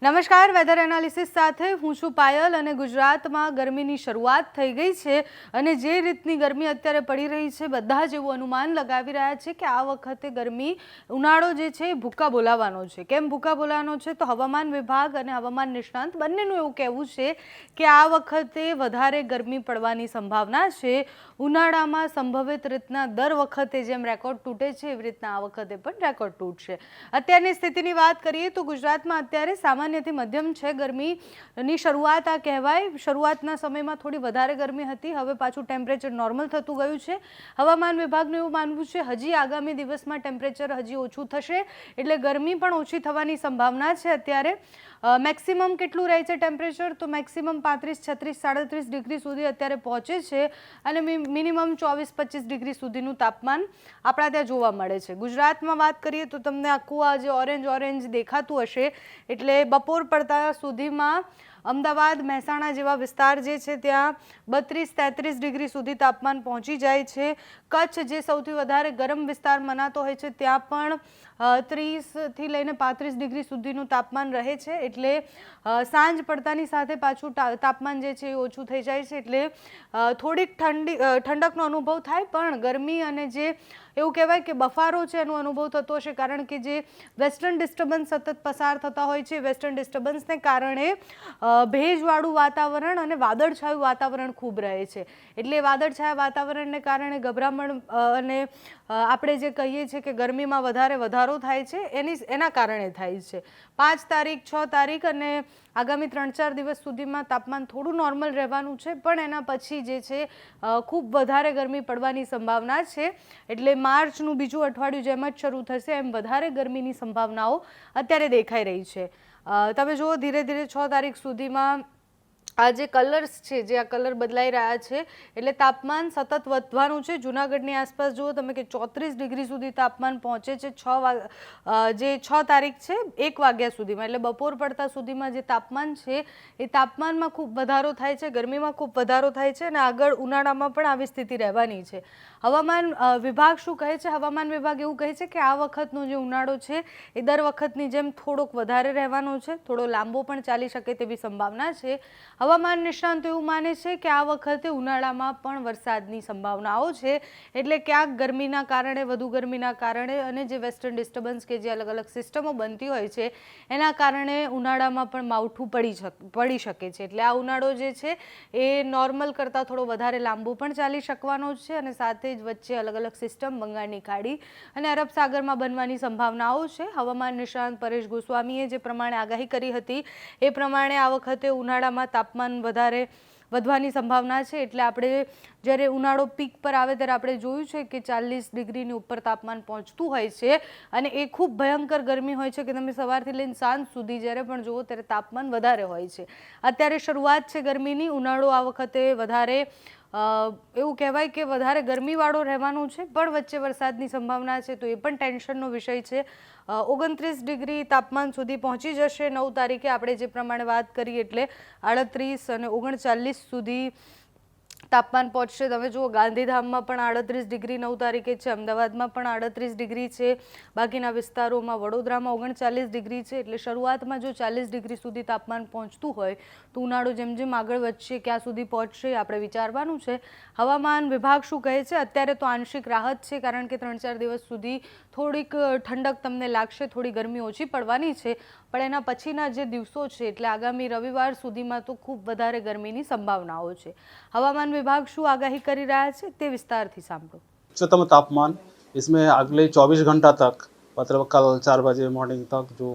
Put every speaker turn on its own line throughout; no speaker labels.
નમસ્કાર, weather analysis સાથે હું છું પાયલ અને ગુજરાતમાં ગરમીની શરૂઆત થઈ ગઈ છે અને જે રીતની ગરમી અત્યારે પડી રહી છે બધા જ એવું અનુમાન લગાવી રહ્યા છે કે આ વખતે ગરમી ઉનાળો જે છે એ ભૂક્કા બોલાવવાનો છે। કેમ ભૂક્કા બોલાવવાનો છે તો હવામાન વિભાગ અને હવામાન નિષ્ણાંત બંનેનું એવું કહેવું છે કે આ વખતે વધારે ગરમી પડવાની સંભાવના છે। ઉનાળામાં સંભવિત રીતના દર વખતે જેમ રેકોર્ડ તૂટે છે એવી રીતના આ વખતે પણ રેકોર્ડ તૂટશે। અત્યારની સ્થિતિની વાત કરીએ તો ગુજરાતમાં અત્યારે સામાન્યથી મધ્યમ છે ગરમીની શરૂઆત આ કહેવાય। શરૂઆતના સમયમાં થોડી વધારે ગરમી હતી, હવે પાછું ટેમ્પરેચર નોર્મલ થતું ગયું છે। હવામાન વિભાગનું એવું માનવું છે હજી આગામી દિવસમાં ટેમ્પરેચર હજી ઓછું થશે એટલે ગરમી પણ ઓછી થવાની સંભાવના છે। અત્યારે મેક્સિમમ કેટલું રહે છે ટેમ્પરેચર તો મેક્સિમમ 35, 36, 37 ડિગ્રી સુધી અત્યારે પહોંચે છે અને મિનિમમ 24-25 ડિગ્રી સુધીનું તાપમાન આપણા ત્યાં જોવા મળે છે। ગુજરાતમાં વાત કરીએ તો તમને આખું આ જે ઓરેન્જ દેખાતું હશે એટલે બપોર પડતા સુધીમાં અમદાવાદ, મહેસાણા જેવા વિસ્તાર જે છે ત્યાં 32-33 ડિગ્રી સુધી તાપમાન પહોંચી જાય છે। કચ્છ જે સૌથી વધારે ગરમ વિસ્તાર મનાતો હોય છે ત્યાં પણ 30થી લઈને 35 ડિગ્રી સુધીનું તાપમાન રહે છે એટલે સાંજ પડતાની સાથે પાછું તાપમાન જે છે એ ઓછું થઈ જાય છે એટલે થોડીક ઠંડકનો અનુભવ થાય પણ ગરમી અને જે એવું કહેવાય કે બફારો છે એનો અનુભવ થતો હશે કારણ કે જે વેસ્ટર્ન ડિસ્ટર્બન્સ સતત પસાર થતા હોય છે વેસ્ટર્ન ડિસ્ટર્બન્સને કારણે ભેજવાળું વાતાવરણ અને વાદળછાયું વાતાવરણ ખૂબ રહે છે એટલે વાદળછાયા વાતાવરણને કારણે ગભરામણ અને આપણે જે કહીએ છીએ કે ગરમીમાં વધારો થાય છે એના કારણે થાય છે। 5 તારીખ, 6 તારીખ અને આગામી 3-4 દિવસ સુધીમાં તાપમાન થોડું નોર્મલ રહેવાનું છે પણ એના પછી જે છે ખૂબ વધારે ગરમી પડવાની સંભાવના છે એટલે માર્ચનું બીજું અઠવાડિયું જેમ જ શરૂ થશે એમ વધારે ગરમીની સંભાવનાઓ અત્યારે દેખાઈ રહી છે। તમે જુઓ ધીરે ધીરે 6 તારીખ સુધીમાં આ જે કલર્સ છે જે આ કલર બદલાઈ રહ્યા છે એટલે તાપમાન સતત વધવાનું છે। જૂનાગઢની આસપાસ જુઓ તમે કે 34 ડિગ્રી સુધી તાપમાન પહોંચે છે 6 તારીખ છે 1 વાગ્યા સુધીમાં એટલે બપોર પડતા સુધીમાં જે તાપમાન છે એ તાપમાનમાં ખૂબ વધારો થાય છે, ગરમીમાં ખૂબ વધારો થાય છે અને આગળ ઉનાળામાં પણ આવી સ્થિતિ રહેવાની છે। હવામાન વિભાગ શું કહે છે? હવામાન વિભાગ એવું કહે છે કે આ વખતનો જે ઉનાળો છે એ દર વખતની જેમ થોડોક વધારે રહેવાનો છે, થોડો લાંબો પણ ચાલી શકે તેવી સંભાવના છે। હવામાન નિષ્ણાંતો એવું માને છે કે આ વખતે ઉનાળામાં પણ વરસાદની સંભાવનાઓ છે એટલે ક્યાંક ગરમીના કારણે વધુ ગરમીના કારણે અને જે વેસ્ટર્ન ડિસ્ટર્બન્સ કે જે અલગ અલગ સિસ્ટમો બનતી હોય છે એના કારણે ઉનાળામાં પણ માવઠું પડી શકે છે એટલે આ ઉનાળો જે છે એ નોર્મલ કરતાં થોડો વધારે લાંબો પણ ચાલી શકવાનો છે અને સાથે જ વચ્ચે અલગ અલગ સિસ્ટમ બંગાળની ખાડી અને અરબ સાગરમાં બનવાની સંભાવનાઓ છે। હવામાન નિષ્ણાંત પરેશ ગોસ્વામીએ જે પ્રમાણે આગાહી કરી હતી એ પ્રમાણે આ વખતે ઉનાળામાં તાપમાન વધારે વધવાની સંભાવના છે એટલે આપણે જ્યારે ઉનાળો પીક પર આવે ત્યારે આપણે જોયું છે કે 40 ડિગ્રીની ઉપર તાપમાન પહોંચતું હોય છે અને એ ખૂબ ભયંકર ગરમી હોય છે કે તમે સવારથી લઈને સાંજ સુધી જ્યારે પણ જુઓ ત્યારે તાપમાન વધારે હોય છે। અત્યારે શરૂઆત છે ગરમીની, ઉનાળો આ વખતે વધારે એવું કહેવાય કે વધારે ગરમીવાળો રહેવાનું છે પણ વચ્ચે વરસાદની સંભાવના છે તો એ પણ ટેન્શનનો વિષય છે। 29 ડિગ્રી તાપમાન સુધી પહોંચી જશે 9 તારીખે આપણે જે પ્રમાણે વાત કરી એટલે 38 અને 39 સુધી તાપમાન પહોંચશે। તમે જુઓ ગાંધીધામમાં પણ 38 ડિગ્રી 9 તારીખે છે, અમદાવાદમાં પણ 38 ડિગ્રી છે, બાકીના વિસ્તારોમાં વડોદરામાં 39 ડિગ્રી છે એટલે શરૂઆતમાં જો 40 ડિગ્રી સુધી તાપમાન પહોંચતું હોય તો ઉનાળો જેમ જેમ આગળ વધશે ક્યાં સુધી પહોંચશે આપણે વિચારવાનું છે। હવામાન વિભાગ શું કહે છે? અત્યારે તો આંશિક રાહત છે કારણ કે 3-4 દિવસ સુધી થોડીક ઠંડક તમને લાગશે, થોડી ગરમી ઓછી પડવાની છે પણ એના પછીના જે દિવસો છે એટલે આગામી રવિવાર સુધીમાં તો ખૂબ વધારે ગરમીની સંભાવનાઓ છે। હવામાન વિभाग શું આગાહી કરી રહ્યા છે તે વિસ્તારથી સાંભળો।
उच्चतम तापमान इसमें अगले 24 घंटा तक मतलब कल 4 बजे मॉर्निंग तक जो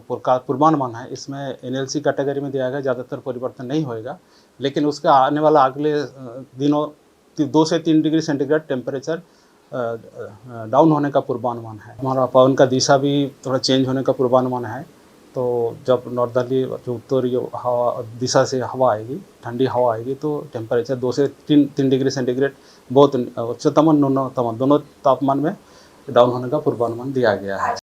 पूर्वानुमान है इसमें एनएलसी कैटेगरी में दिया गया, ज़्यादातर परिवर्तन नहीं होएगा लेकिन उसके आने वाला अगले दिनों 2 से 3 डिग्री सेंटीग्रेड टेम्परेचर डाउन होने का पूर्वानुमान है। हमारा पवन का दिशा भी थोड़ा चेंज होने का पूर्वानुमान है तो जब नॉर्दर्ली जो उत्तरी हवा दिशा से हवा आएगी, ठंडी हवा आएगी तो टेम्परेचर 2 से 3 डिग्री सेंटीग्रेड बहुत उच्चतम और न्यूनतम दोनों तापमान में डाउन होने का पूर्वानुमान दिया गया है।